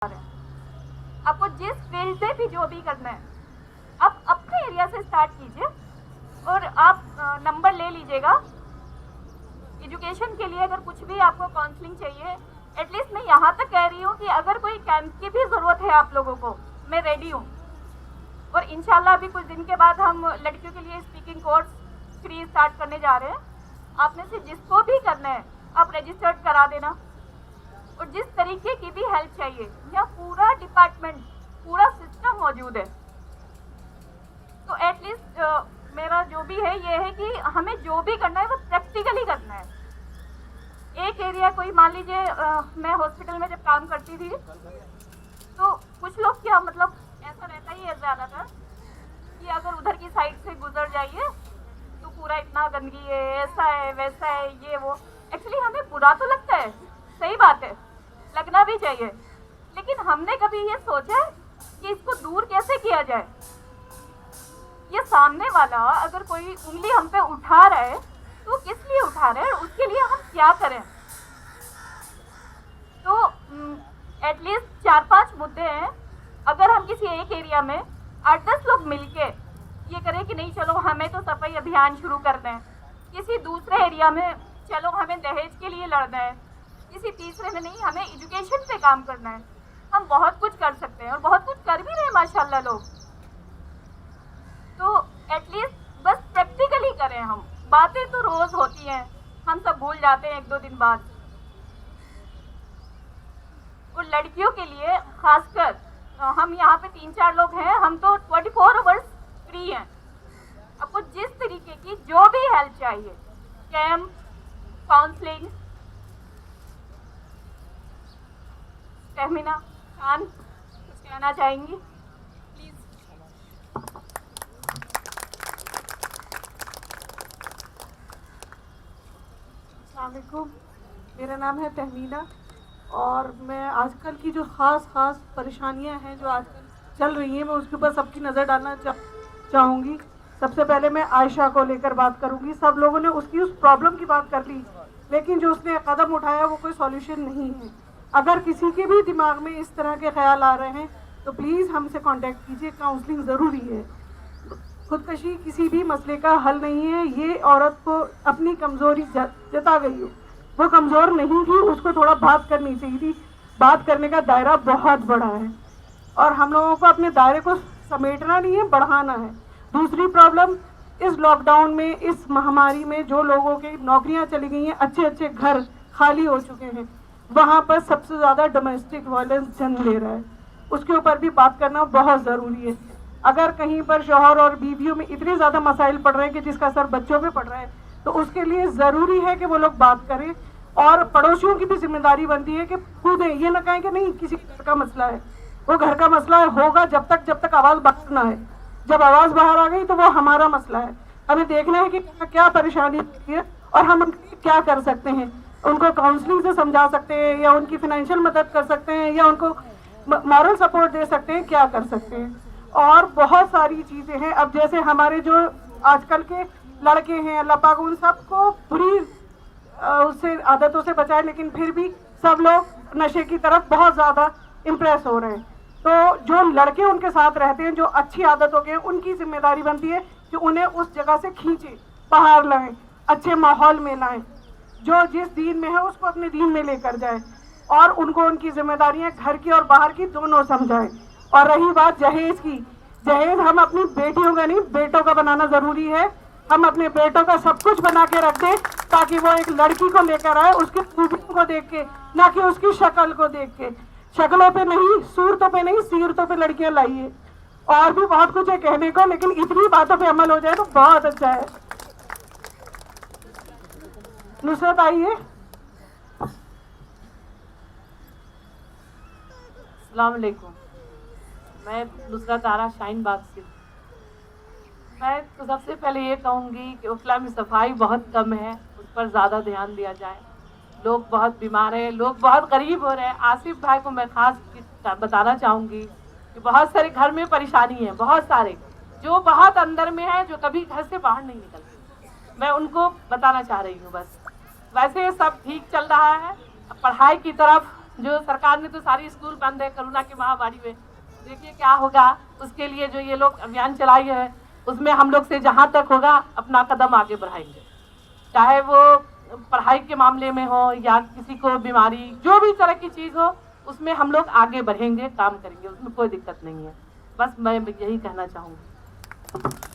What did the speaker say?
आपको जिस फील्ड से भी जो भी करना है आप अपने एरिया से स्टार्ट कीजिए और आप नंबर ले लीजिएगा। एजुकेशन के लिए अगर कुछ भी आपको काउंसलिंग चाहिए, एटलीस्ट मैं यहाँ तक कह रही हूँ कि अगर कोई कैंप की भी ज़रूरत है आप लोगों को, मैं रेडी हूँ। और इंशाल्लाह अभी कुछ दिन के बाद हम लड़कियों के लिए स्पीकिंग कोर्स फ्री स्टार्ट करने जा रहे हैं। आप में से जिसको भी करना है आप रजिस्टर्ड करा देना। और जिस तरीके की भी हेल्प चाहिए, यहाँ पूरा डिपार्टमेंट, पूरा सिस्टम मौजूद है। तो एटलीस्ट मेरा जो भी है ये है कि हमें जो भी करना है वो प्रैक्टिकली करना है। एक एरिया कोई मान लीजिए, मैं हॉस्पिटल में जब काम करती थी तो कुछ लोग क्या मतलब ऐसा रहता ही है ज़्यादातर कि अगर उधर की साइड से गुजर जाइए तो पूरा इतना गंदगी है, ऐसा है वैसा है ये वो। एक्चुअली हमें बुरा तो लगता है, सही बात है, लगना भी चाहिए, लेकिन हमने कभी ये सोचा है कि इसको दूर कैसे किया जाए। ये सामने वाला अगर कोई उंगली हम पे उठा रहा है तो किस लिए उठा रहा है, उसके लिए हम क्या करें। तो एटलीस्ट 4-5 मुद्दे हैं। अगर हम किसी एक एरिया में 8-10 लोग मिलके ये करें कि नहीं चलो हमें तो सफाई अभियान शुरू करना है, किसी दूसरे एरिया में चलो हमें दहेज के लिए लड़ना है, किसी तीसरे में नहीं हमें एजुकेशन पे काम करना है, हम बहुत कुछ कर सकते हैं और बहुत कुछ कर भी रहे हैं माशाल्लाह लोग। तो एटलीस्ट बस प्रैक्टिकली करें। हम बातें तो रोज होती हैं, हम सब भूल जाते हैं 1-2 दिन बाद। और लड़कियों के लिए खासकर हम यहाँ पे 3-4 लोग हैं, हम तो 24 आवर्स फ्री हैं। आपको जिस तरीके की जो भी हेल्प चाहिए, कैंप, काउंसलिंग, तहमीना खान कुछ कहना चाहेंगी प्लीज। अस्सलाम वालेकुम, मेरा नाम है तहमीना और मैं आजकल की जो ख़ास परेशानियां हैं जो आजकल चल रही हैं मैं उसके ऊपर सबकी नज़र डालना चाहूँगी। सबसे पहले मैं आयशा को लेकर बात करूँगी। सब लोगों ने उसकी उस प्रॉब्लम की बात कर ली, लेकिन जो उसने कदम उठाया वो कोई सॉल्यूशन नहीं है। अगर किसी के भी दिमाग में इस तरह के ख्याल आ रहे हैं तो प्लीज़ हमसे कांटेक्ट कीजिए, काउंसलिंग ज़रूरी है। खुदकशी किसी भी मसले का हल नहीं है। ये औरत को अपनी कमज़ोरी जता गई हो, वो कमज़ोर नहीं थी, उसको थोड़ा बात करनी चाहिए थी। बात करने का दायरा बहुत बड़ा है और हम लोगों को अपने दायरे को समेटना नहीं है, बढ़ाना है। दूसरी प्रॉब्लम, इस लॉकडाउन में, इस महामारी में जो लोगों की नौकरियां चली गई हैं, अच्छे घर खाली हो चुके हैं, वहाँ पर सबसे ज़्यादा डोमेस्टिक वायलेंस जन्म ले रहा है। उसके ऊपर भी बात करना बहुत ज़रूरी है। अगर कहीं पर शौहर और बीवियों में इतने ज़्यादा मसाइल पड़ रहे हैं कि जिसका असर बच्चों पे पड़ रहा है, तो उसके लिए ज़रूरी है कि वो लोग बात करें। और पड़ोसियों की भी जिम्मेदारी बनती है कि खुद ये ना कहें कि नहीं किसी घर का मसला है, वो घर का मसला होगा जब तक आवाज़ बाहर ना है। जब आवाज़ बाहर आ गई तो वो हमारा मसला है। हमें देखना है कि क्या परेशानी है और हम क्या कर सकते हैं। उनको काउंसलिंग से समझा सकते हैं या उनकी फाइनेंशियल मदद कर सकते हैं या उनको मॉरल सपोर्ट दे सकते हैं, क्या कर सकते हैं। और बहुत सारी चीज़ें हैं। अब जैसे हमारे जो आजकल के लड़के हैं, अल्लाह पाक उन सबको बुरी उससे आदतों से बचाए, लेकिन फिर भी सब लोग नशे की तरफ बहुत ज़्यादा इम्प्रेस हो रहे हैं। तो जो लड़के उनके साथ रहते हैं, जो अच्छी आदतों के हैं, उनकी जिम्मेदारी बनती है कि उन्हें उस जगह से खींचे, बाहर लाएं, अच्छे माहौल में लाएं, जो जिस दीन में है उसको अपने दीन में लेकर जाए और उनको उनकी जिम्मेदारियां घर की और बाहर की दोनों समझाएं। और रही बात जहेज की, जहेज हम अपनी बेटियों का नहीं बेटों का बनाना ज़रूरी है। हम अपने बेटों का सब कुछ बना के रख दें ताकि वो एक लड़की को लेकर आए उसकी खूबियों को देख के, ना कि उसकी शक्ल को देख के। शक्लों पे नहीं, सूरतों पे नहीं, सीरतों पे लड़कियां लाइए। और भी बहुत कुछ है कहने को, लेकिन इतनी बातों पे अमल हो जाए तो बहुत अच्छा है। नुसरत आइए। अस्सलाम वालेकुम, मैं नुसरत आरा शाहीन बाग से। मैं तो सबसे पहले ये कहूँगी कि उफला में सफाई बहुत कम है, उस पर ज़्यादा ध्यान दिया जाए। लोग बहुत बीमार हैं, लोग बहुत गरीब हो रहे हैं। आसिफ भाई को मैं ख़ास बताना चाहूँगी कि बहुत सारे घर में परेशानी है, बहुत सारे जो बहुत अंदर में है, जो कभी घर से बाहर नहीं निकलते। मैं उनको बताना चाह रही हूँ बस। वैसे सब ठीक चल रहा है, पढ़ाई की तरफ जो सरकार ने तो सारी स्कूल बंद है कोरोना की महामारी में, देखिए क्या होगा। उसके लिए जो ये लोग अभियान चलाई है उसमें हम लोग से जहाँ तक होगा अपना कदम आगे बढ़ाएंगे, चाहे वो पढ़ाई के मामले में हो या किसी को बीमारी, जो भी तरह की चीज़ हो उसमें हम लोग आगे बढ़ेंगे, काम करेंगे, उसमें कोई दिक्कत नहीं है। बस मैं यही कहना चाहूँगी।